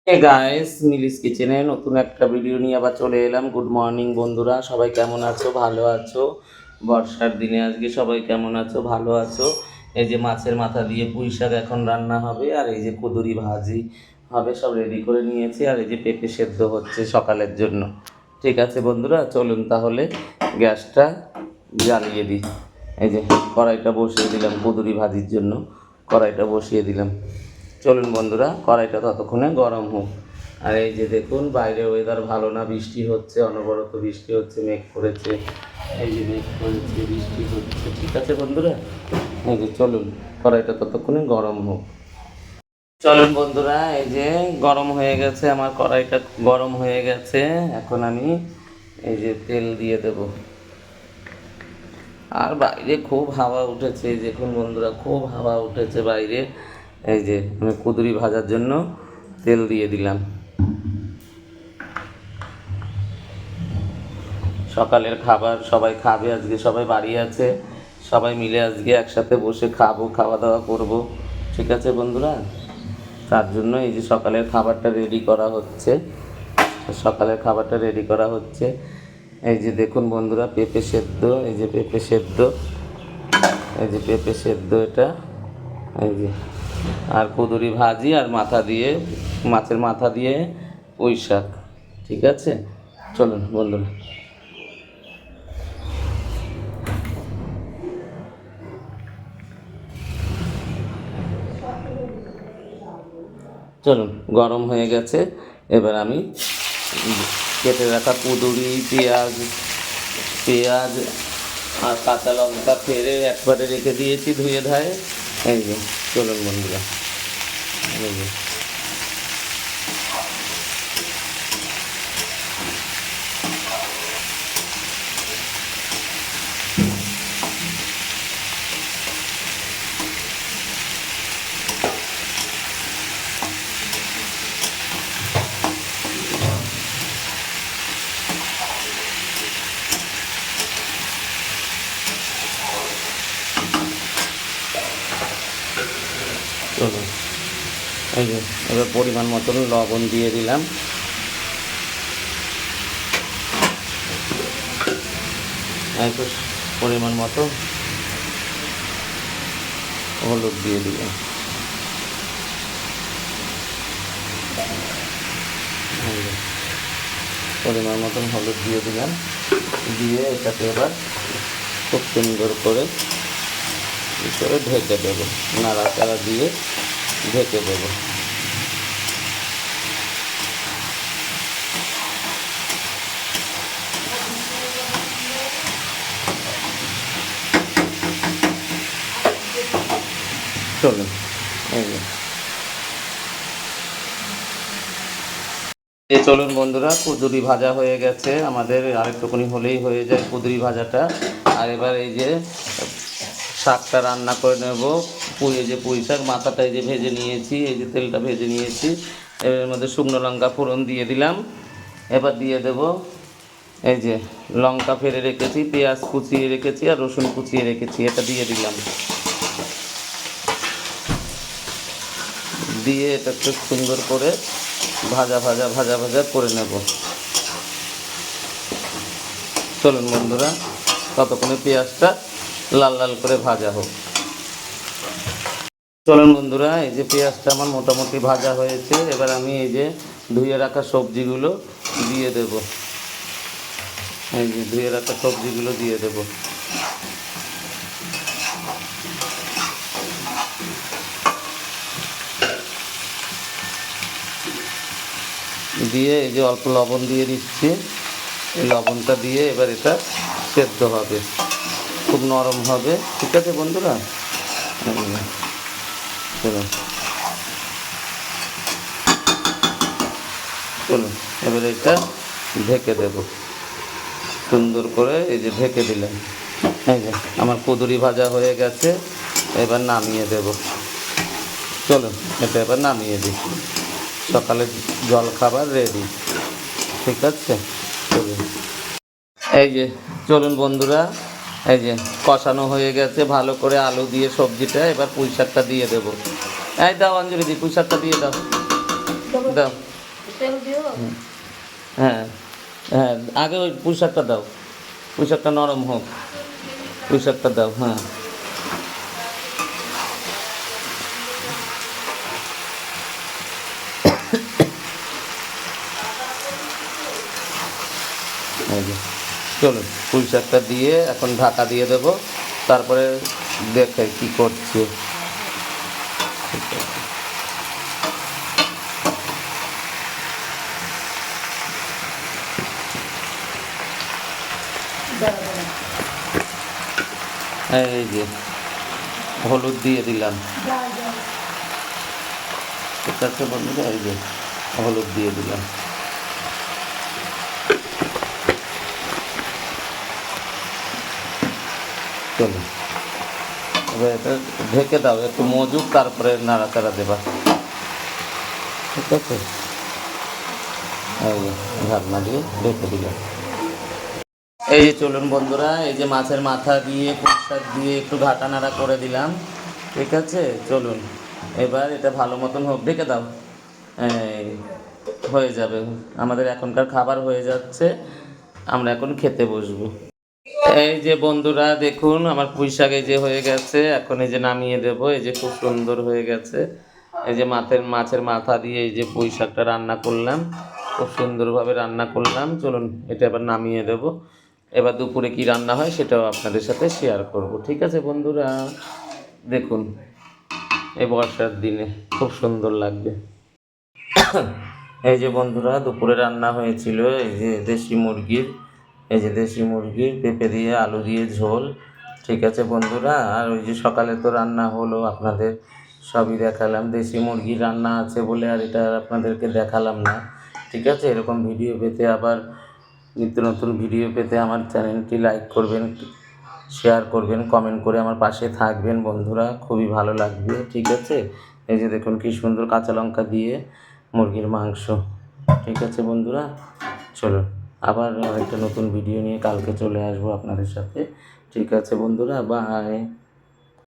Hey guys, মিলিস কিচেনে নতুন একটা ভিডিও নিয়ে আবার চলে এলাম। গুড মর্নিং বন্ধুরা, সবাই কেমন আছো? ভালো আছো? বর্ষার দিনে আজকে সবাই কেমন আছো? ভালো আছো? এই যে মাছের মাথা দিয়ে পুঁই শাক এখন রান্না হবে, আর এই যে কুঁদরি ভাজি হবে, সব রেডি করে নিয়েছি। আর এই যে পেঁপে সেদ্ধ হচ্ছে সকালের জন্য। ঠিক আছে বন্ধুরা, চলুন তাহলে গ্যাসটা জ্বালিয়ে দিই। এই যে কড়াইটা বসিয়ে দিলাম কুঁদরি ভাজির জন্য, কড়াইটা বসিয়ে দিলাম। চলুন বন্ধুরা, কড়াইটা ততক্ষণে গরম হোক। আর এই যে দেখুন, বাইরে ওয়েদার ভালো না, বৃষ্টি হচ্ছে, অনবরত বৃষ্টি হচ্ছে, মেঘ করেছে। এই যে মেঘ করেছে, বৃষ্টি হচ্ছে। ঠিক আছে বন্ধুরা, এই যে চলুন কড়াইটা ততক্ষণে গরম হোক। চলুন বন্ধুরা, এই যে গরম হয়ে গেছে, আমার কড়াইটা গরম হয়ে গেছে। এখন আমি এই যে তেল দিয়ে দেব। আর বাইরে খুব হাওয়া উঠেছে, দেখুন বন্ধুরা, খুব হাওয়া উঠেছে বাইরে। এই যে আমি কুঁদরি ভাজার জন্য তেল দিয়ে দিলাম। সকালের খাবার সবাই খাবে আজকে, সবাই বাড়ি আছে, সবাই মিলে আজকে একসাথে বসে খাবো, খাওয়া দাওয়া করব। ঠিক আছে বন্ধুরা, তার জন্য এই যে সকালের খাবারটা রেডি করা হচ্ছে। সকালের খাবারটা রেডি করা হচ্ছে। এই যে দেখুন বন্ধুরা, পেঁপে সেদ্ধ, এই যে পেঁপে সেদ্ধ, এই যে পেঁপে সেদ্ধ এটা, এই যে আর কুঁদরি ভাজি, আর মাথা দিয়ে, মাছের মাথা দিয়ে পুঁই শাক। ঠিক আছে, চলুন বন্ধুরা, চলুন। গরম হয়ে গেছে, এবার আমি কেটে রাখা কুঁদরি, পেঁয়াজ পেঁয়াজ আর কাঁচা লঙ্কা ফেলে একবারে রেখে দিয়েছি ধুয়ে ধায়ে। এই যে চলুন বন্ধুরা, এই যে চলুন, এই যে এবার পরিমাণ মতন লবণ দিয়ে দিলাম। একটু পরিমাণ মতো হলুদ দিয়ে দিলাম। পরিমাণ মতন হলুদ দিয়ে দিলাম, দিয়ে এটাকে এবার খুব সুন্দর করে ঢেকে দেবো, নাড়াচাড়া দিয়ে ঢেকে দেবো। চলুন, এই যে চলুন বন্ধুরা, কুঁদরি ভাজা হয়ে গেছে আমাদের, আরেকটুখানি হলেই হয়ে যায় কুঁদরি ভাজাটা। আর এবার এই যে শাকটা রান্না করে নেব। এই যে পুঁই শাক মাথাটা এই যে ভেজে নিয়েছি, এই যে তেলটা ভেজে নিয়েছি, এর মধ্যে শুকনো লঙ্কা ফোড়ন দিয়ে দিলাম। এবার দিয়ে দেব এই যে লঙ্কা ফেলে রেখেছি, পেঁয়াজ কুচিয়ে রেখেছি, আর রসুন কুচিয়ে রেখেছি, এটা দিয়ে দিলাম। দিয়ে এটা একটু সুন্দর করে ভাজা ভাজা ভাজা ভাজা করে নেব। চলুন বন্ধুরা, ততক্ষণে পেঁয়াজটা লাল লাল করে ভাজা হোক। চলুন বন্ধুরা, এই যে পেঁয়াজটা আমার মোটামুটি ভাজা হয়েছে, এবার আমি এই যে ধুয়ে রাখা সবজিগুলো দিয়ে দেব। এই যে ধুয়ে রাখা সবজিগুলো দিয়ে দেব। দিয়ে এই যে অল্প লবণ দিয়ে দিচ্ছি, এই লবণটা দিয়ে এবার এটা সেদ্ধ হবে, খুব নরম হবে। ঠিক আছে বন্ধুরা, চলুন চলুন এবার এটা ঢেকে দেব সুন্দর করে। এই যে ঢেকে দিলাম, এই যে আমার কুঁদরি ভাজা হয়ে গেছে, এবার নামিয়ে দেব। চলুন এটা এবার নামিয়ে দিই, সকালে জল খাবার রেডি। ঠিক আছে, চলুন। এই যে চলুন বন্ধুরা, এই যে কষানো হয়ে গেছে ভালো করে আলু দিয়ে সবজিটা, এবার পুঁই শাকটা দিয়ে দেবো। এই দাও অঞ্জলি দি, পুঁই শাকটা দিয়ে দাও, দাও। তেল দিও। হ্যাঁ হ্যাঁ, আগে ওই পুঁই শাকটা দাও, পুঁই শাকটা নরম হোক, পুঁই শাকটা দাও। হ্যাঁ এই যে চলুন, পুঁই শাকটা দিয়ে এখন ঢাকা দিয়ে দেবো, তারপরে দেখে কি করছি। ঠিক আছে। দাঁড়া দাঁড়া। এই যে হলুদ দিয়ে দিলাম, যা যা। ঠিক আছে বন্ধুরা, এই যে হলুদ দিয়ে দিলাম। চলো এবার এটা ঢেকে দাও, একটু মজুক, তারপরে নাড়াচাড়া দেবা। ঠিক আছে, এই যে ঢাকনা দিয়ে ঢেকে দিলাম। এই যে চলুন বন্ধুরা, এই যে মাছের মাথা দিয়ে পুঁই শাক দিয়ে একটু ঘাটা নাড়া করে দিলাম। ঠিক আছে, চলুন এবার এটা ভালো মতন হোক, ঢেকে দাও। এই হয়ে যাবে, আমাদের এখনকার খাবার হয়ে যাচ্ছে, আমরা এখন খেতে বসবো। এই যে বন্ধুরা দেখুন, আমার পুঁই শাক এই যে হয়ে গেছে, এখন এই যে নামিয়ে দেব। এই যে খুব সুন্দর হয়ে গেছে। এই যে মাছের মাথা দিয়ে এই যে পুঁই শাকটা রান্না করলাম, খুব সুন্দরভাবে রান্না করলাম। চলুন এটা এবার নামিয়ে দেব। এবার দুপুরে কি রান্না হয় সেটাও আপনাদের সাথে শেয়ার করব। ঠিক আছে বন্ধুরা, দেখুন এই বর্ষার দিনে খুব সুন্দর লাগবে। এই যে বন্ধুরা দুপুরে রান্না হয়েছিল এই যে দেশি মুরগির, এই যে দেশি মুরগির পেঁপে দিয়ে আলু দিয়ে ঝোল। ঠিক আছে বন্ধুরা, আর ওই যে সকালে তো রান্না হলো, আপনাদের সবই দেখালাম। দেশি মুরগির রান্না আছে বলে আর এটা আপনাদেরকে দেখালাম না। ঠিক আছে, এরকম ভিডিও পেতে, আবার নিত্য নতুন ভিডিও পেতে আমার চ্যানেলটি লাইক করবেন, শেয়ার করবেন, কমেন্ট করে আমার পাশে থাকবেন বন্ধুরা, খুবই ভালো লাগবে। ঠিক আছে, এই যে দেখুন কি সুন্দর কাঁচা লঙ্কা দিয়ে মুরগির মাংস। ঠিক আছে বন্ধুরা, চলুন আবার একটা নতুন ভিডিও নিয়ে কালকে চলে আসবো আপনাদের সাথে। ঠিক আছে বন্ধুরা, বাই।